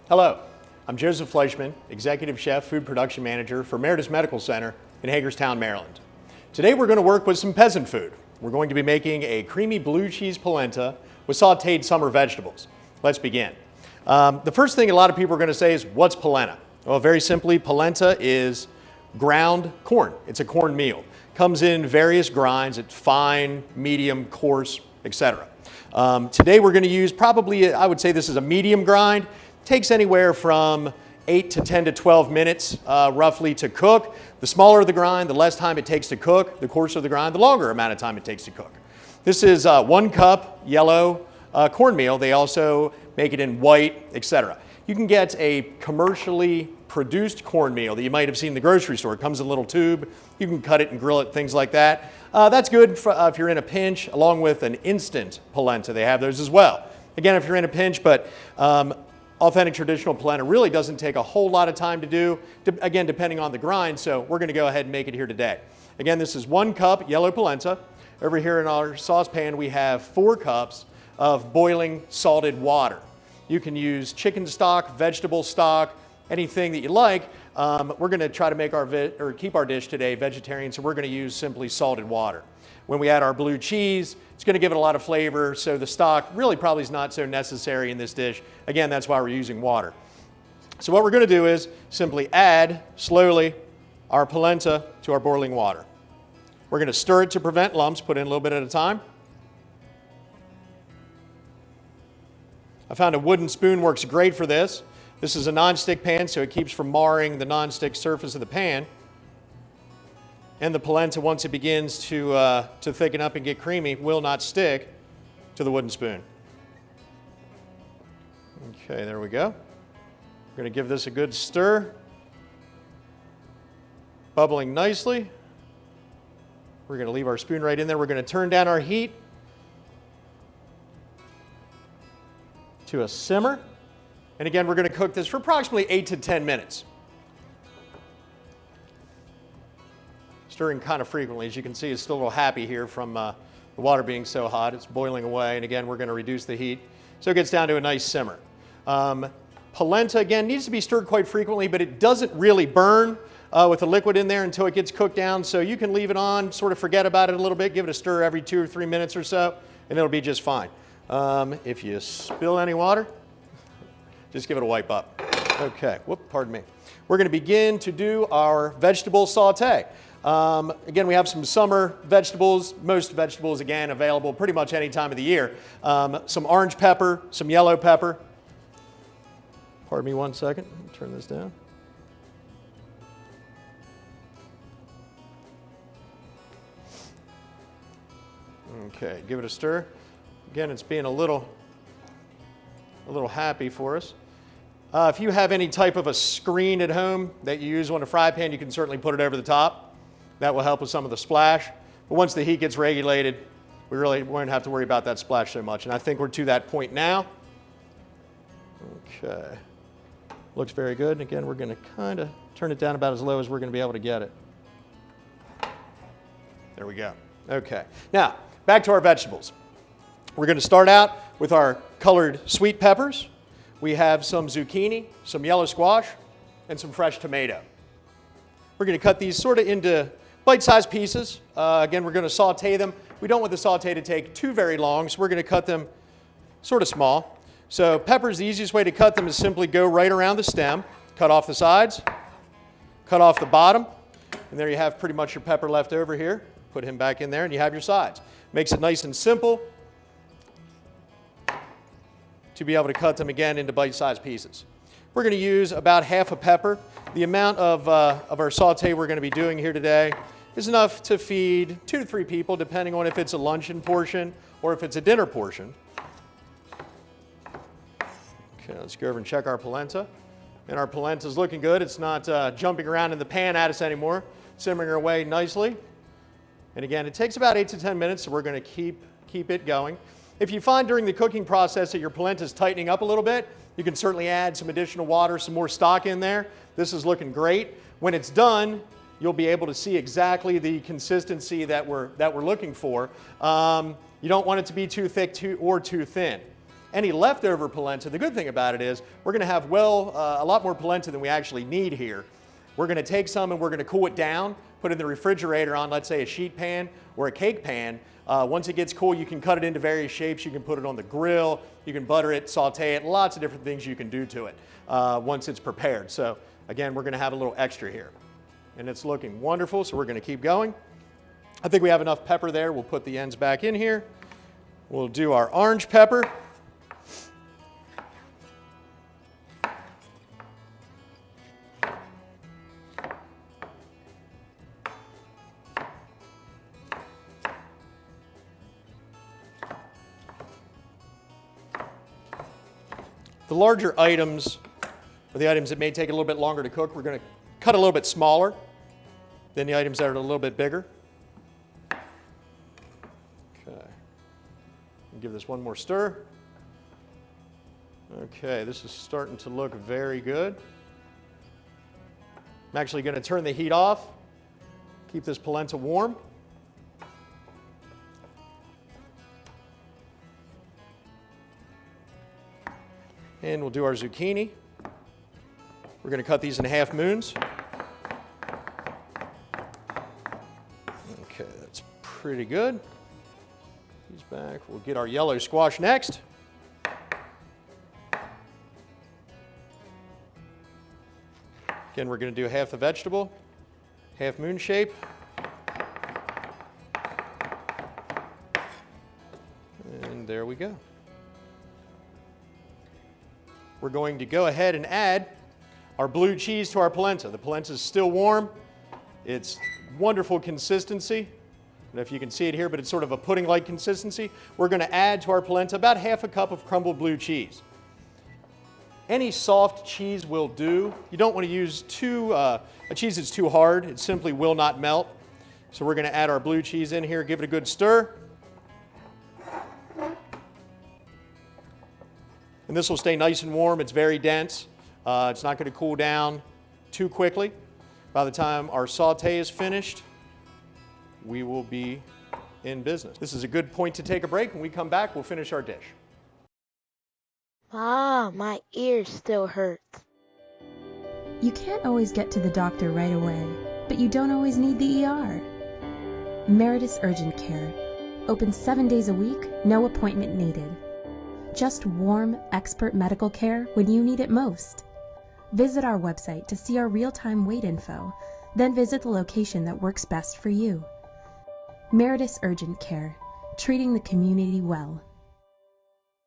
Hello, I'm Joseph Fleischman, Executive Chef, Food Production Manager for Meritus Medical Center in Hagerstown, Maryland. Today we're going to work with some peasant food. We're going to be making a creamy blue cheese polenta with sauteed summer vegetables. Let's begin. The first thing a lot of people are going to say is, what's polenta? Well, very simply, polenta is ground corn. It's a corn meal. Comes in various grinds. It's fine, medium, coarse, etc. Today we're going to use probably, I would say this is a medium grind. Takes anywhere from 8 to 10 to 12 minutes roughly to cook. The smaller the grind, the less time it takes to cook. The coarser the grind, the longer amount of time it takes to cook. This is 1 cup yellow cornmeal. They also make it in white, etc. You can get a commercially produced cornmeal that you might have seen in the grocery store. It comes in a little tube. You can cut it and grill it, things like that. That's good for, if you're in a pinch, along with an instant polenta. They have those as well. Again, if you're in a pinch, but authentic traditional polenta really doesn't take a whole lot of time to do, again, depending on the grind, so we're going to go ahead and make it here today. Again, this is 1 cup yellow polenta. Over here in our saucepan, we have 4 cups of boiling salted water. You can use chicken stock, vegetable stock, anything that you like. We're going to try to make keep our dish today vegetarian, so we're going to use simply salted water. When we add our blue cheese, it's going to give it a lot of flavor, so the stock really probably is not so necessary in this dish. Again, that's why we're using water. So what we're going to do is simply add slowly our polenta to our boiling water. We're going to stir it to prevent lumps, put in a little bit at a time. I found a wooden spoon works great for this. This is a non-stick pan, so it keeps from marring the non-stick surface of the pan. And the polenta, once it begins to thicken up and get creamy, will not stick to the wooden spoon. Okay, there we go. We're going to give this a good stir. Bubbling nicely. We're going to leave our spoon right in there. We're going to turn down our heat to a simmer. And again, we're going to cook this for approximately 8 to 10 minutes. Stirring kind of frequently. As you can see, it's still a little happy here from the water being so hot. It's boiling away, and again, we're going to reduce the heat so it gets down to a nice simmer. Polenta, again, needs to be stirred quite frequently, but it doesn't really burn with the liquid in there until it gets cooked down, so you can leave it on, sort of forget about it a little bit, give it a stir every 2 or 3 minutes or so, and it'll be just fine. If you spill any water, just give it a wipe up. Okay, pardon me. We're going to begin to do our vegetable saute. Again, we have some summer vegetables, most vegetables, again, available pretty much any time of the year. Some orange pepper, some yellow pepper. Pardon me 1 second, turn this down. Okay, give it a stir. Again, it's being a little happy for us. If you have any type of a screen at home that you use on a fry pan, you can certainly put it over the top. That will help with some of the splash. But once the heat gets regulated, we really won't have to worry about that splash so much. And I think we're to that point now. Okay. Looks very good. And again, we're going to kind of turn it down about as low as we're going to be able to get it. There we go. Okay. Now, back to our vegetables. We're going to start out with our colored sweet peppers. We have some zucchini, some yellow squash, and some fresh tomato. We're going to cut these sort of into bite-sized pieces. Again, we're going to saute them. We don't want the saute to take too very long, so we're going to cut them sort of small. So peppers, the easiest way to cut them is simply go right around the stem, cut off the sides, cut off the bottom, and there you have pretty much your pepper left over here. Put him back in there, and you have your sides. Makes it nice and simple to be able to cut them again into bite-sized pieces. We're going to use about half a pepper. The amount of our saute we're going to be doing here today is enough to feed 2 to 3 people, depending on if it's a luncheon portion or if it's a dinner portion. Okay, let's go over and check our polenta. And our polenta is looking good. It's not jumping around in the pan at us anymore, simmering away nicely. And again, it takes about 8 to 10 minutes, so we're going to keep it going. If you find during the cooking process that your polenta is tightening up a little bit, you can certainly add some additional water, some more stock in there. This is looking great. When it's done, you'll be able to see exactly the consistency that we're looking for. You don't want it to be too thick or too thin. Any leftover polenta, the good thing about it is we're going to have, well, a lot more polenta than we actually need here. We're going to take some and we're going to cool it down, put it in the refrigerator on, let's say, a sheet pan or a cake pan. Once it gets cool, you can cut it into various shapes. You can put it on the grill, you can butter it, saute it, lots of different things you can do to it once it's prepared. So again, we're going to have a little extra here. And it's looking wonderful, so we're going to keep going. I think we have enough pepper there. We'll put the ends back in here. We'll do our orange pepper. The larger items, or the items that may take a little bit longer to cook, we're going to cut a little bit smaller than the items that are a little bit bigger. Okay. Give this one more stir. Okay, this is starting to look very good. I'm actually going to turn the heat off, keep this polenta warm. And we'll do our zucchini. We're going to cut these in half moons. Okay, that's pretty good. These back. We'll get our yellow squash next. Again, we're going to do half the vegetable, half moon shape. And there we go. We're going to go ahead and add our blue cheese to our polenta. The polenta is still warm. It's wonderful consistency. I don't know if you can see it here, but it's sort of a pudding-like consistency. We're going to add to our polenta about half a cup of crumbled blue cheese. Any soft cheese will do. You don't want to use a cheese that's too hard. It simply will not melt. So we're going to add our blue cheese in here, give it a good stir. And this will stay nice and warm. It's very dense. It's not going to cool down too quickly. By the time our saute is finished, we will be in business. This is a good point to take a break. When we come back, we'll finish our dish. Mom, my ear still hurts. You can't always get to the doctor right away, but you don't always need the ER. Meritus Urgent Care. Open 7 days a week, no appointment needed. Just warm, expert medical care when you need it most. Visit our website to see our real-time wait info, then visit the location that works best for you. Meritus Urgent Care, treating the community well.